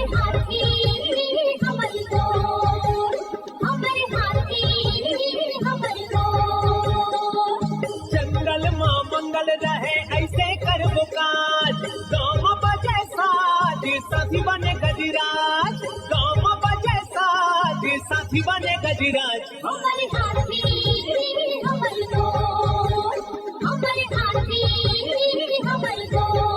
हाथी हमर गोर, हमर हाथी हमर गोर। जंगल मां मंगल रहे ऐसे करबो काज, गाँव बजे साज साथी बने गजराज, गाँव बजे साज साथी बने गजराज। हमर हाथी हमर गोर, हमर हाथी हमर गोर।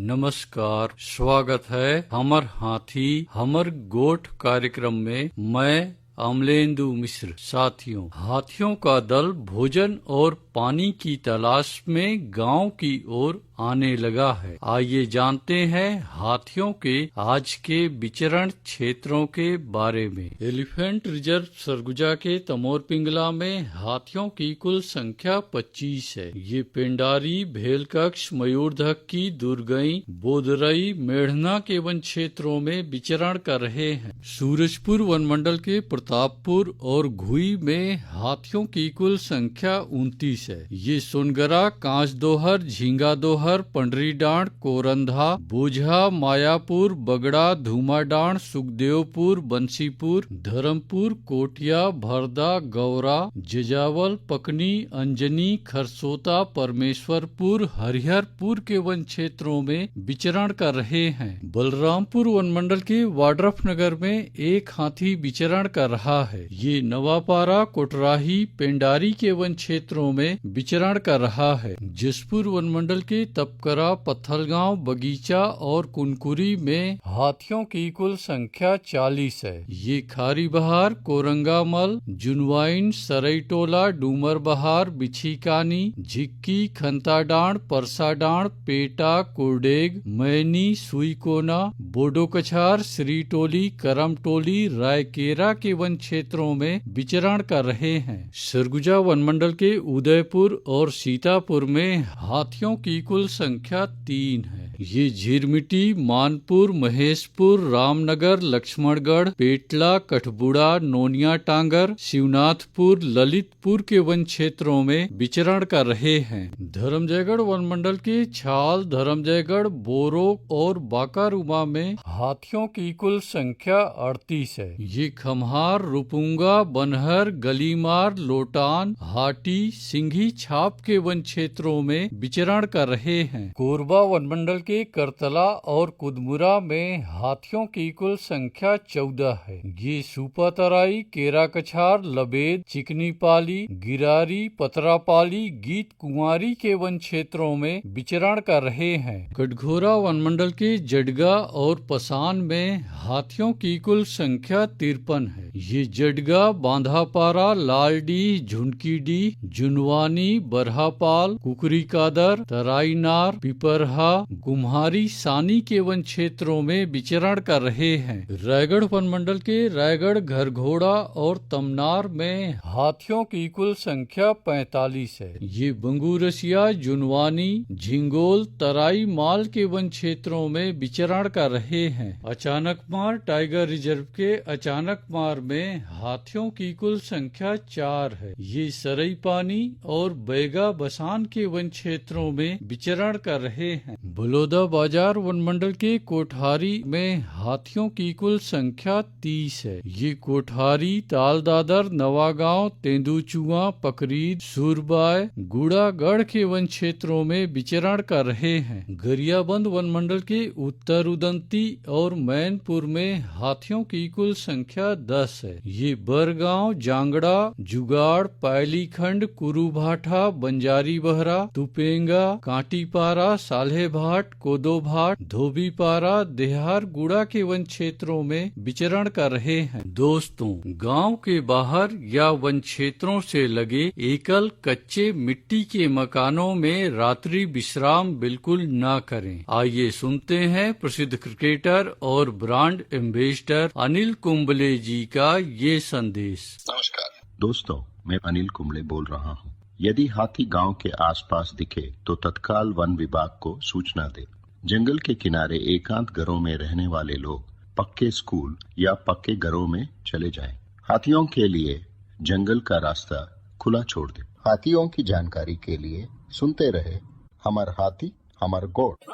नमस्कार, स्वागत है हमर हाथी हमर गोठ कार्यक्रम में। मैं अमलेंदु मिश्र। साथियों, हाथियों का दल भोजन और पानी की तलाश में गांव की ओर आने लगा है। आइए जानते हैं हाथियों के आज के विचरण क्षेत्रों के बारे में। एलिफेंट रिजर्व सरगुजा के तमोर पिंगला में हाथियों की कुल संख्या 25 है। ये पेंडारी, भेलकक्ष, मयूरधक की दुर्गई, बोदरई, मेढ़ना के वन क्षेत्रों में विचरण कर रहे हैं। सूरजपुर वन मंडल के प्रतापपुर और घुई में हाथियों की कुल संख्या 29 है। ये सोनगरा, कांच दोहर, झींगा दोहर, पंडरीडांड, कोरंधा, बोझा, मायापुर, बगड़ा, धूमाडांड, सुखदेवपुर, बंसीपुर, धर्मपुर, कोटिया, भरदा, गौरा, जजावल, पकनी, अंजनी, खरसोता, परमेश्वरपुर, हरिहरपुर के वन क्षेत्रों में विचरण कर रहे हैं। बलरामपुर वन मंडल के वाड्रफ नगर में एक हाथी विचरण कर रहा है। ये नवापारा, कोटराही, पेंडारी के वन क्षेत्रों में विचरण कर रहा है। जसपुर वन मंडल के तपकरा, पत्थलगांव, बगीचा और कुनकुरी में हाथियों की कुल संख्या 40 है। ये खारी बहार, कोरंगामल, जुनवाइन, सरईटोला, डूमर बहार, बिछीकानी, झिक्की, खंताडांड, परसाडांड, पेटा, कुरडेग, मैनी, सुईकोना, बोडोकछार, श्रीटोली, करमटोली, रायकेरा के वन क्षेत्रों में विचरण कर रहे हैं। सरगुजा वन मंडल के उदयपुर और सीतापुर में हाथियों की कुल संख्या 3 है। ये झिरमिटी, मानपुर, महेशपुर, रामनगर, लक्ष्मणगढ़, पेटला, कठबुड़ा, नोनिया टांगर, शिवनाथपुर, ललितपुर के वन क्षेत्रों में विचरण कर रहे हैं। धर्मजयगढ़ वन मंडल के छाल, धर्मजयगढ़, बोरो और बाकारुमा में हाथियों की कुल संख्या 38 है। ये खम्हार, रुपुंगा, बनहर, गलीमार, लोटान, हाटी, सिंघी छाप के वन क्षेत्रों में विचरण कर रहे हैं। कोरबा वन मंडल के करतला और कुदमुरा में हाथियों की कुल संख्या 14 है। ये सुपातराई, केराकछार, लबेद, चिकनी पाली, गिरारी, पतरापाली, गीत कुंवारी के वन क्षेत्रों में विचरण कर रहे हैं। कटघोरा वन मंडल के जडगा और पसान में हाथियों की कुल संख्या 53 है। ये जडगा, बांधापारा, लालडी, झुनकीडी, जुनवानी, बरहापाल, कुकरीकादर, तराईनार, पिपरहा, गुम्हारी, सानी के वन क्षेत्रों में विचरण कर रहे हैं। रायगढ़ वन मंडल के रायगढ़, घरघोड़ा और तमनार में हाथियों की कुल संख्या 45 है। ये बंगूरसिया, जुनवानी, झिंगोल, तराई माल के वन क्षेत्रों में विचरण कर रहे हैं। अचानकमार टाइगर रिजर्व के अचानकमार में हाथियों की कुल संख्या 4 है। ये सरई पानी और बैगा बसान के वन क्षेत्रों में विचरण कर रहे हैं। बलौदा बाजार वन मंडल के कोठारी में हाथियों की कुल संख्या 30 है। ये कोठारी, तालदादर, नवागांव, तेंदुचुआ, पकरीद, सूरबाय, गुड़ागढ़ के वन क्षेत्रों में विचरण कर रहे हैं। गरियाबंद वन मंडल के उत्तर उदंती और मैनपुर में हाथियों की कुल संख्या 10 है। ये बरगांव, जांगड़ा, जुगाड़, पायलीखंड, कुरुभाठा, बंजारी बहरा, तुपेंगा, कांटीपारा, साल्हेभाट, कोदोभाट, धोबीपारा, देहार गुड़ा के वन क्षेत्रों में विचरण कर रहे हैं। दोस्तों, गांव के बाहर या वन क्षेत्रों से लगे एकल कच्चे मिट्टी के मकानों में रात्रि विश्राम बिल्कुल न करें। आइए सुनते हैं प्रसिद्ध क्रिकेटर और ब्रांड एम्बेसडर अनिल कुंबले जी का ये संदेश। नमस्कार दोस्तों, मैं अनिल कुंबले बोल रहा हूँ। यदि हाथी गांव के आसपास दिखे तो तत्काल वन विभाग को सूचना दे। जंगल के किनारे एकांत घरों में रहने वाले लोग पक्के स्कूल या पक्के घरों में चले जाएं। हाथियों के लिए जंगल का रास्ता खुला छोड़ दे। हाथियों की जानकारी के लिए सुनते रहे हमर हाथी हमर गोठ।